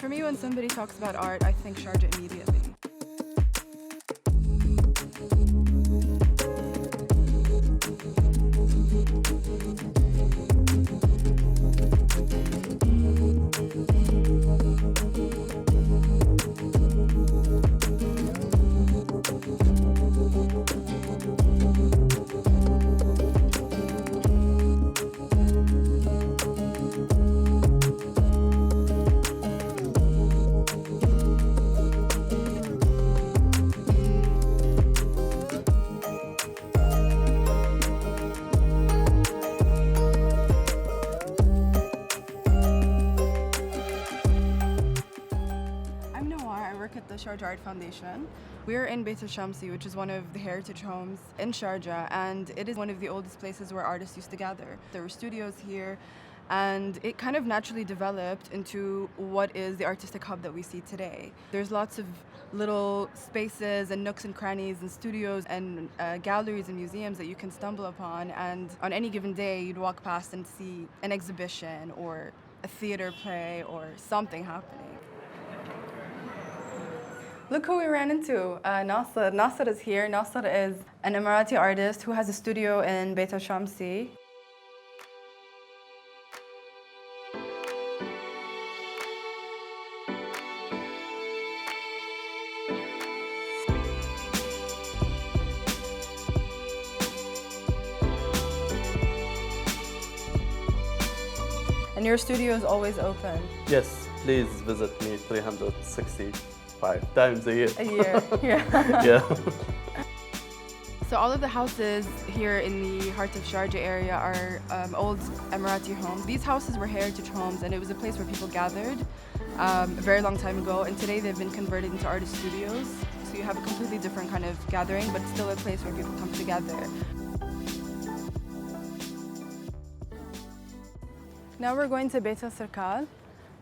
For me, when somebody talks about art, I think Sharjah immediately. I'm Nowar. I work at the Sharjah Art Foundation. We're in Beit al-Shamsi, which is one of the heritage homes in Sharjah, and it is one of the oldest places where artists used to gather. There were studios here, and it kind of naturally developed into what is the artistic hub that we see today. There's lots of little spaces and nooks and crannies and studios and galleries and museums that you can stumble upon, and on any given day you'd walk past and see an exhibition or a theater play or something happening. Look who we ran into, Nasser. Nasser is here. Nasser is an Emirati artist who has a studio in Beit al-Shamsi. And your studio is always open. Yes, please visit me 365 times a year. A year, yeah. Yeah. So all of the houses here in the heart of Sharjah area are old Emirati homes. These houses were heritage homes, and it was a place where people gathered a very long time ago, and today they've been converted into artist studios. So you have a completely different kind of gathering, but still a place where people come together. Now we're going to Beit al-Sarkal.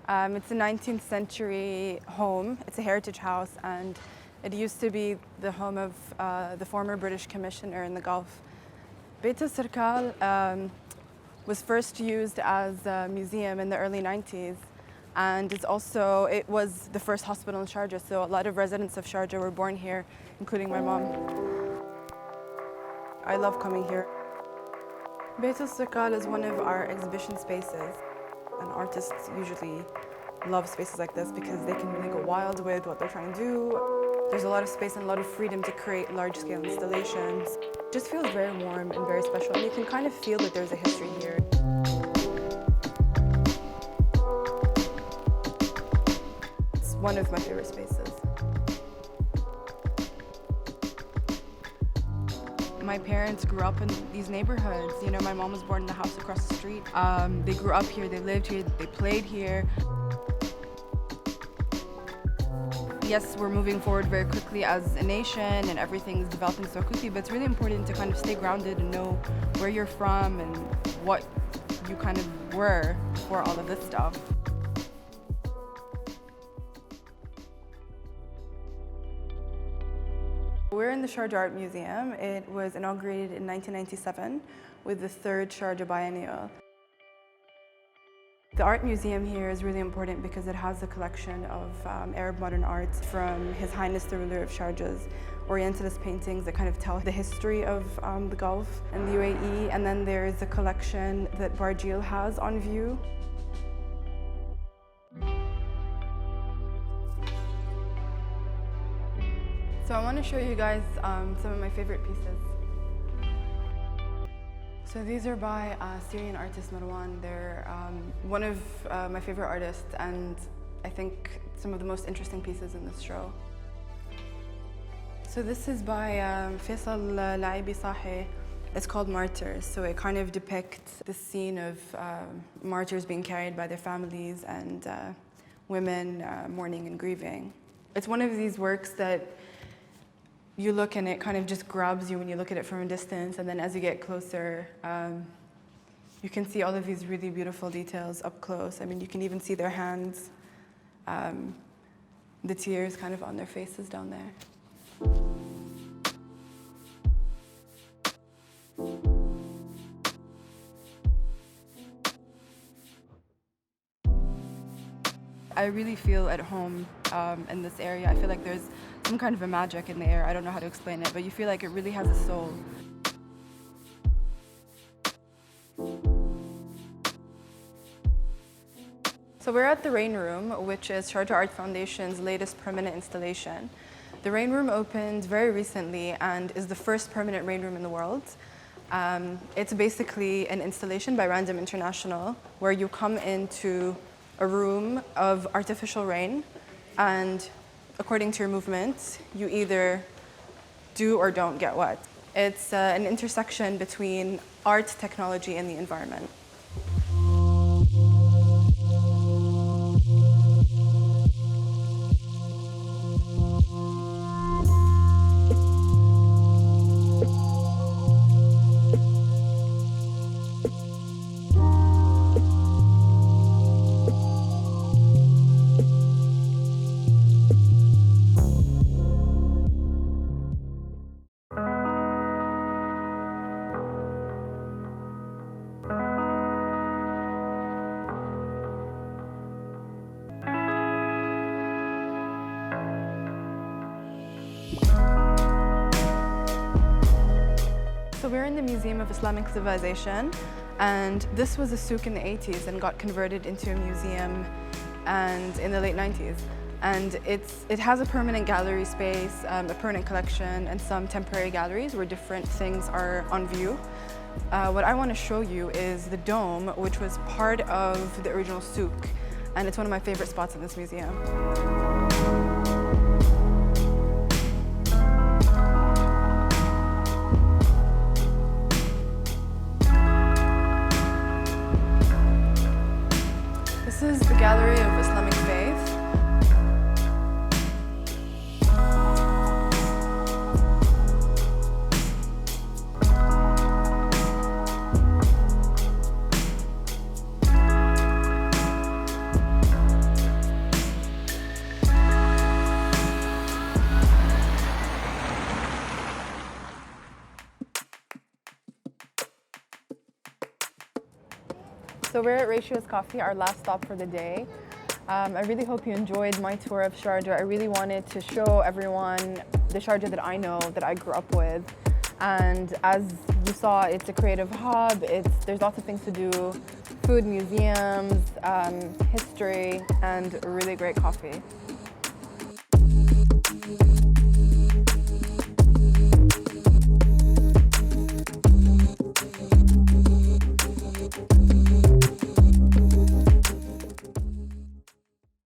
It's a 19th century home. It's a heritage house, and it used to be the home of the former British commissioner in the Gulf. Beit al-Sarkal was first used as a museum in the early 90s, and it was the first hospital in Sharjah, so a lot of residents of Sharjah were born here, including my mom. I love coming here. Beit al-Sarkal is one of our exhibition spaces, and artists usually love spaces like this because they can really go wild with what they're trying to do. There's a lot of space and a lot of freedom to create large-scale installations. It just feels very warm and very special, and you can kind of feel that there's a history here. It's one of my favorite spaces. My parents grew up in these neighborhoods. You know, my mom was born in the house across the street. They grew up here, they lived here, they played here. Yes, we're moving forward very quickly as a nation and everything's developing so quickly, but it's really important to kind of stay grounded and know where you're from and what you kind of were before all of this stuff. We're in the Sharjah Art Museum. It was inaugurated in 1997 with the third Sharjah Biennial. The art museum here is really important because it has a collection of Arab modern art from His Highness the Ruler of Sharjah's Orientalist paintings that kind of tell the history of the Gulf and the UAE. And then there's a collection that Barjeel has on view. So I want to show you guys some of my favorite pieces. So these are by Syrian artist Marwan. They're one of my favorite artists, and I think some of the most interesting pieces in this show. So this is by Faisal Laibi Sahi. It's called Martyrs. So it kind of depicts the scene of martyrs being carried by their families and women mourning and grieving. It's one of these works that you look and it kind of just grabs you when you look at it from a distance, and then as you get closer, you can see all of these really beautiful details up close. I mean, you can even see their hands, the tears kind of on their faces down there. I really feel at home in this area. I feel like there's some kind of a magic in the air. I don't know how to explain it, but you feel like it really has a soul. So we're at the Rain Room, which is Sharjah Art Foundation's latest permanent installation. The Rain Room opened very recently and is the first permanent rain room in the world. It's basically an installation by Random International where you come into a room of artificial rain, and according to your movements, you either do or don't get wet. It's an intersection between art, technology, and the environment. So we're in the Museum of Islamic Civilization, and this was a souk in the 80s and got converted into a museum and in the late 90s. And it has a permanent gallery space, a permanent collection, and some temporary galleries where different things are on view. What I want to show you is the dome, which was part of the original souk, and it's one of my favorite spots in this museum. This is the Gallery of Islamic Faith. So we're at Ratio's Coffee, our last stop for the day. I really hope you enjoyed my tour of Sharjah. I really wanted to show everyone the Sharjah that I know, that I grew up with. And as you saw, it's a creative hub. There's lots of things to do, food, museums, history, and really great coffee.